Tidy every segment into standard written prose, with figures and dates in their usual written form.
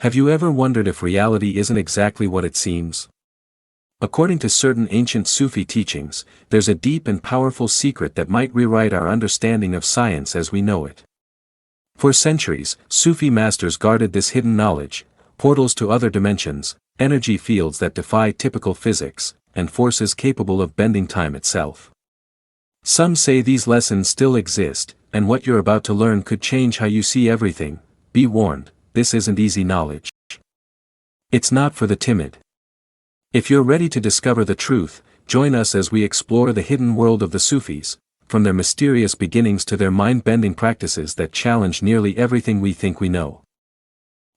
Have you ever wondered if reality isn't exactly what it seems? According to certain ancient Sufi teachings, there's a deep and powerful secret that might rewrite our understanding of science as we know it. For centuries, Sufi masters guarded this hidden knowledge: portals to other dimensions, energy fields that defy typical physics, and forces capable of bending time itself. Some say these lessons still exist, and what you're about to learn could change how you see everything. Be warned, this isn't easy knowledge. It's not for the timid. If you're ready to discover the truth, join us as we explore the hidden world of the Sufis, from their mysterious beginnings to their mind-bending practices that challenge nearly everything we think we know.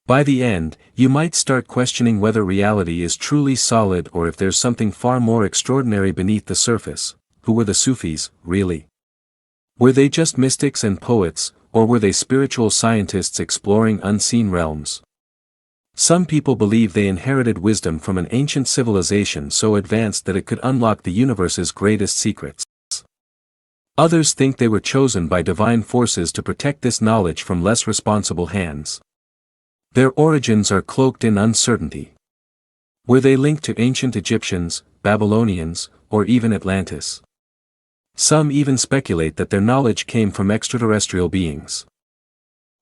By the end, you might start questioning whether reality is truly solid or if there's something far more extraordinary beneath the surface. Who were the Sufis, really? Were they just mystics and poets, or were they spiritual scientists exploring unseen realms? Some people believe they inherited wisdom from an ancient civilization so advanced that it could unlock the universe's greatest secrets. Others think they were chosen by divine forces to protect this knowledge from less responsible hands. Their origins are cloaked in uncertainty. Were they linked to ancient Egyptians, Babylonians, or even Atlantis? Some even speculate that their knowledge came from extraterrestrial beings.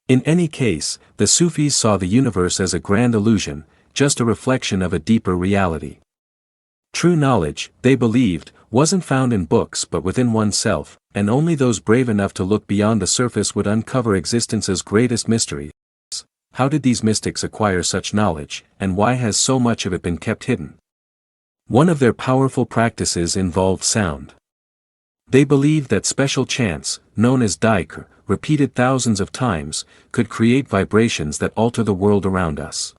In any case, the Sufis saw the universe as a grand illusion, just a reflection of a deeper reality. True knowledge, they believed, wasn't found in books but within oneself, and only those brave enough to look beyond the surface would uncover existence's greatest mysteries. How did these mystics acquire such knowledge, and why has so much of it been kept hidden? One of their powerful practices involved sound. They believed that special chants, known as daikr, repeated thousands of times, could create vibrations that alter the world around us.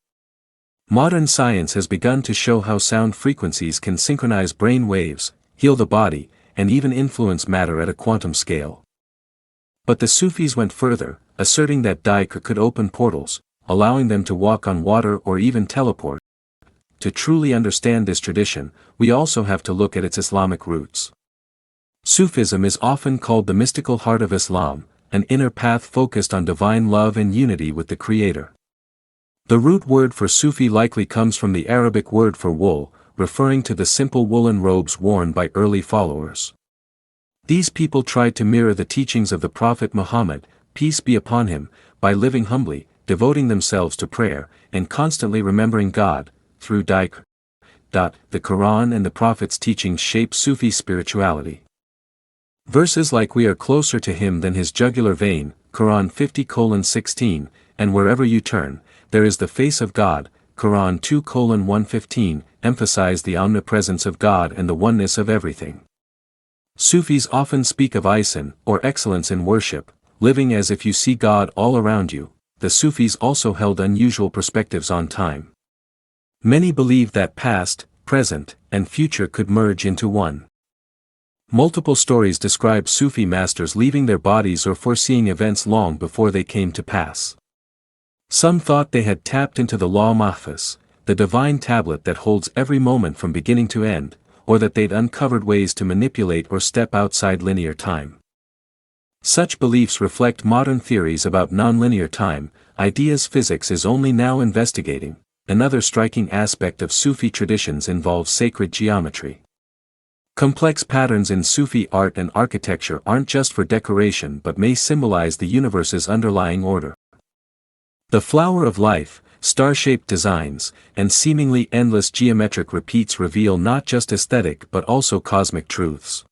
Modern science has begun to show how sound frequencies can synchronize brain waves, heal the body, and even influence matter at a quantum scale. But the Sufis went further, asserting that daikr could open portals, allowing them to walk on water or even teleport. To truly understand this tradition, we also have to look at its Islamic roots. Sufism is often called the mystical heart of Islam, an inner path focused on divine love and unity with the Creator. The root word for Sufi likely comes from the Arabic word for wool, referring to the simple woolen robes worn by early followers. These people tried to mirror the teachings of the Prophet Muhammad, peace be upon him, by living humbly, devoting themselves to prayer, and constantly remembering God, through daikr. The Quran and the Prophet's teachings shape Sufi spirituality. Verses like "We are closer to him than his jugular vein," Quran 50:16, and "Wherever you turn, there is the face of God," Quran 2:115, emphasize the omnipresence of God and the oneness of everything. Sufis often speak of ihsan, or excellence in worship, living as if you see God all around you. The Sufis also held unusual perspectives on time. Many believed that past, present, and future could merge into one. Multiple stories describe Sufi masters leaving their bodies or foreseeing events long before they came to pass. Some thought they had tapped into the Law Mahfuz, the divine tablet that holds every moment from beginning to end, or that they'd uncovered ways to manipulate or step outside linear time. Such beliefs reflect modern theories about nonlinear time, ideas physics is only now investigating. Another striking aspect of Sufi traditions involves sacred geometry. Complex patterns in Sufi art and architecture aren't just for decoration but may symbolize the universe's underlying order. The flower of life, star-shaped designs, and seemingly endless geometric repeats reveal not just aesthetic but also cosmic truths.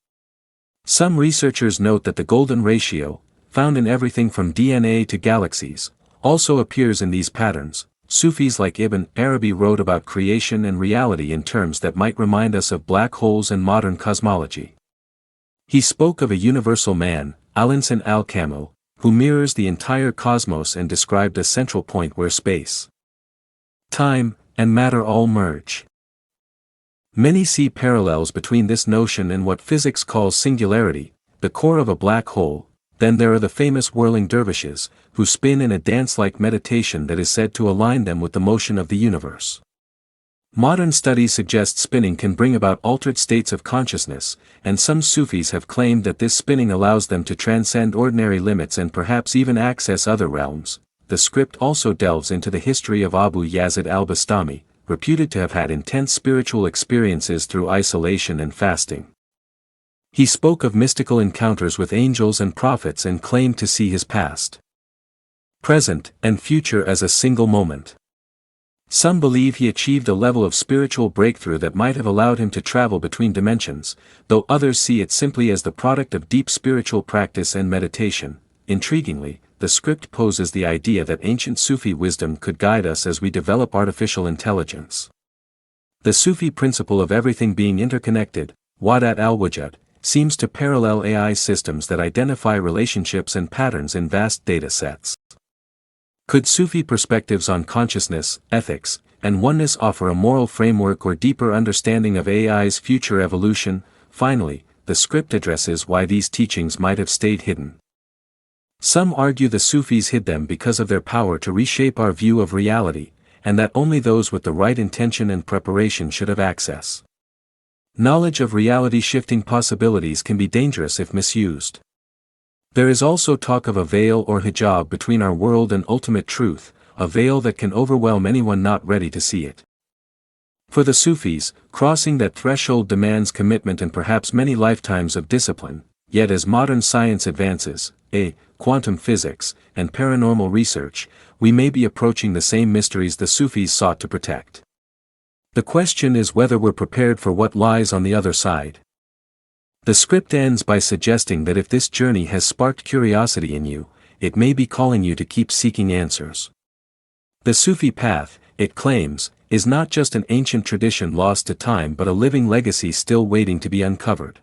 Some researchers note that the golden ratio, found in everything from DNA to galaxies, also appears in these patterns. Sufis like Ibn Arabi wrote about creation and reality in terms that might remind us of black holes and modern cosmology. He spoke of a universal man, Al-Insan al-Kamil, who mirrors the entire cosmos and described a central point where space, time, and matter all merge. Many see parallels between this notion and what physics calls singularity, the core of a black hole. Then there are the famous whirling dervishes, who spin in a dance-like meditation that is said to align them with the motion of the universe. Modern studies suggest spinning can bring about altered states of consciousness, and some Sufis have claimed that this spinning allows them to transcend ordinary limits and perhaps even access other realms. the script also delves into the history of Abu Yazid al-Bistami, reputed to have had intense spiritual experiences through isolation and fasting. He spoke of mystical encounters with angels and prophets and claimed to see his past, present, and future as a single moment. Some believe he achieved a level of spiritual breakthrough that might have allowed him to travel between dimensions, though others see it simply as the product of deep spiritual practice and meditation. Intriguingly, the script poses the idea that ancient Sufi wisdom could guide us as we develop artificial intelligence. The Sufi principle of everything being interconnected, Wadat al-Wujud, seems to parallel AI systems that identify relationships and patterns in vast data sets. Could Sufi perspectives on consciousness, ethics, and oneness offer a moral framework or deeper understanding of AI's future evolution? Finally, the script addresses why these teachings might have stayed hidden. Some argue the Sufis hid them because of their power to reshape our view of reality, and that only those with the right intention and preparation should have access. Knowledge of reality-shifting possibilities can be dangerous if misused. There is also talk of a veil or hijab between our world and ultimate truth, a veil that can overwhelm anyone not ready to see it. For the Sufis, crossing that threshold demands commitment and perhaps many lifetimes of discipline, yet as modern science advances, quantum physics, and paranormal research, we may be approaching the same mysteries the Sufis sought to protect. The question is whether we're prepared for what lies on the other side. The script ends by suggesting that if this journey has sparked curiosity in you, it may be calling you to keep seeking answers. The Sufi path, it claims, is not just an ancient tradition lost to time but a living legacy still waiting to be uncovered.